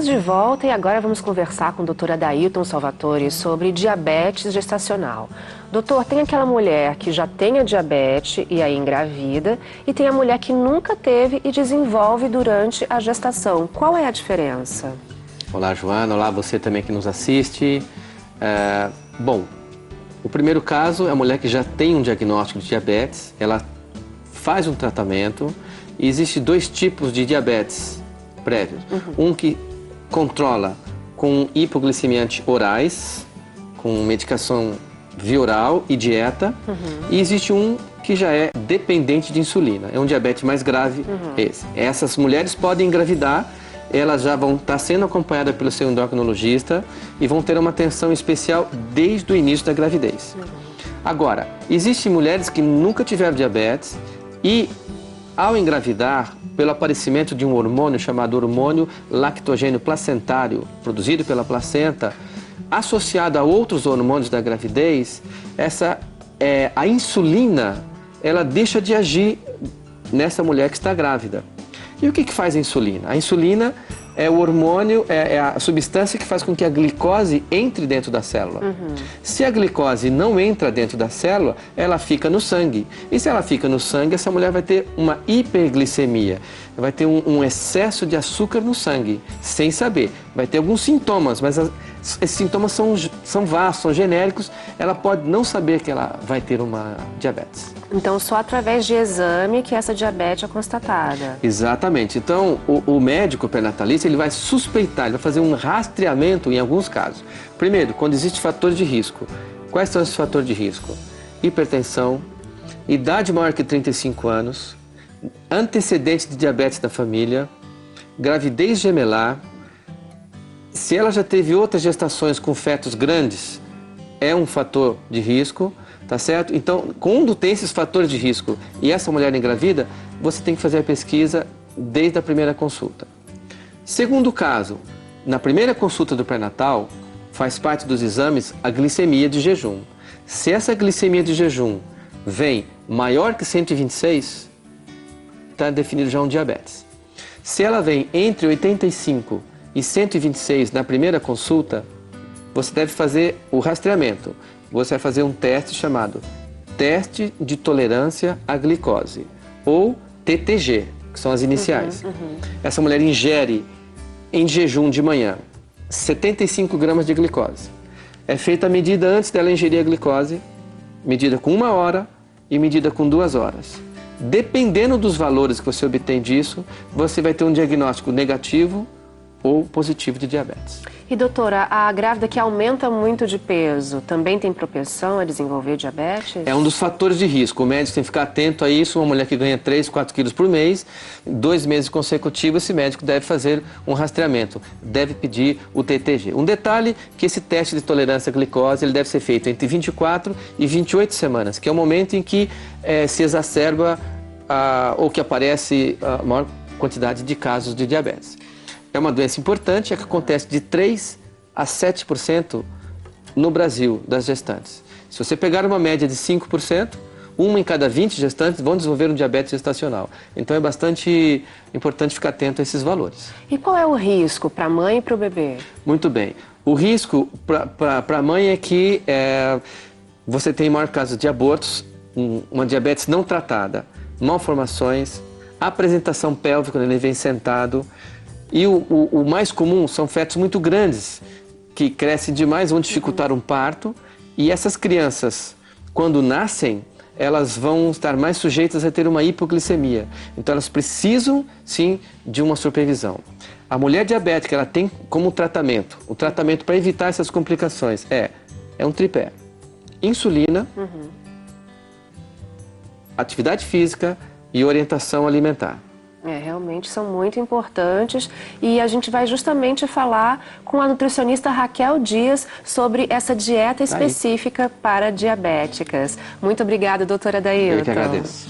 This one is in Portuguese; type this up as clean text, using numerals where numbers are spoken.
de volta e agora vamos conversar com o Dr. Adailton Salvatore sobre diabetes gestacional. Doutor, tem aquela mulher que já tem a diabetes e aí engravida, e tem a mulher que nunca teve e desenvolve durante a gestação. Qual é a diferença? Olá, Joana. Olá, você também que nos assiste. Bom, o primeiro caso é a mulher que já tem um diagnóstico de diabetes, ela faz um tratamento e existe dois tipos de diabetes prévios. Um que controla com hipoglicemiantes orais, com medicação via oral e dieta, e existe um que já é dependente de insulina, é um diabetes mais grave esse. Essas mulheres podem engravidar, elas já vão estar sendo acompanhadas pelo seu endocrinologista e vão ter uma atenção especial desde o início da gravidez. Agora, existem mulheres que nunca tiveram diabetes e, ao engravidar, pelo aparecimento de um hormônio chamado hormônio lactogênio placentário, produzido pela placenta, associado a outros hormônios da gravidez, a insulina, ela deixa de agir nessa mulher que está grávida. E o que faz a insulina? A insulina é o hormônio, é a substância que faz com que a glicose entre dentro da célula. Se a glicose não entra dentro da célula, ela fica no sangue. E se ela fica no sangue, essa mulher vai ter uma hiperglicemia. Vai ter um excesso de açúcar no sangue, sem saber. Vai ter alguns sintomas, mas esses sintomas são vastos, são genéricos. Ela pode não saber que ela vai ter uma diabetes. Então, só através de exame que essa diabetes é constatada. Exatamente. Então, o médico perinatalista, ele vai suspeitar, ele vai fazer um rastreamento em alguns casos. Primeiro, quando existe fatores de risco. Quais são esses fatores de risco? Hipertensão, idade maior que 35 anos, antecedentes de diabetes da família, gravidez gemelar. Se ela já teve outras gestações com fetos grandes, é um fator de risco. Tá certo? Então, quando tem esses fatores de risco e essa mulher engravida, você tem que fazer a pesquisa desde a primeira consulta. Segundo caso, na primeira consulta do pré-natal, faz parte dos exames a glicemia de jejum. Se essa glicemia de jejum vem maior que 126, está definido já um diabetes. Se ela vem entre 85 e 126 na primeira consulta, você deve fazer o rastreamento. Você vai fazer um teste chamado Teste de Tolerância à Glicose, ou TTG, que são as iniciais. Essa mulher ingere em jejum de manhã 75 gramas de glicose. É feita a medida antes dela ingerir a glicose, medida com 1 hora e medida com 2 horas. Dependendo dos valores que você obtém disso, você vai ter um diagnóstico negativo ou positivo de diabetes. E doutora, a grávida que aumenta muito de peso também tem propensão a desenvolver diabetes? É um dos fatores de risco. O médico tem que ficar atento a isso. Uma mulher que ganha 3, 4 quilos por mês, 2 meses consecutivos, esse médico deve fazer um rastreamento, deve pedir o TTG. Um detalhe que esse teste de tolerância à glicose ele deve ser feito entre 24 e 28 semanas, que é o momento em que se exacerba ou que aparece a maior quantidade de casos de diabetes. É uma doença importante, que acontece de 3 a 7% no Brasil das gestantes. Se você pegar uma média de 5%, 1 em cada 20 gestantes vão desenvolver um diabetes gestacional. Então é bastante importante ficar atento a esses valores. E qual é o risco para a mãe e para o bebê? Muito bem. O risco para a mãe é que você tem maior caso de abortos, uma diabetes não tratada, malformações, apresentação pélvica quando ele vem sentado. E o mais comum são fetos muito grandes, que crescem demais, vão dificultar um parto. E essas crianças, quando nascem, elas vão estar mais sujeitas a ter uma hipoglicemia. Então elas precisam, sim, de uma supervisão. A mulher diabética, ela tem como tratamento, o tratamento para evitar essas complicações é um tripé. Insulina, atividade física e orientação alimentar. Realmente são muito importantes e a gente vai justamente falar com a nutricionista Raquel Dias sobre essa dieta específica para diabéticas. Muito obrigada, doutora Adailton. Eu que agradeço.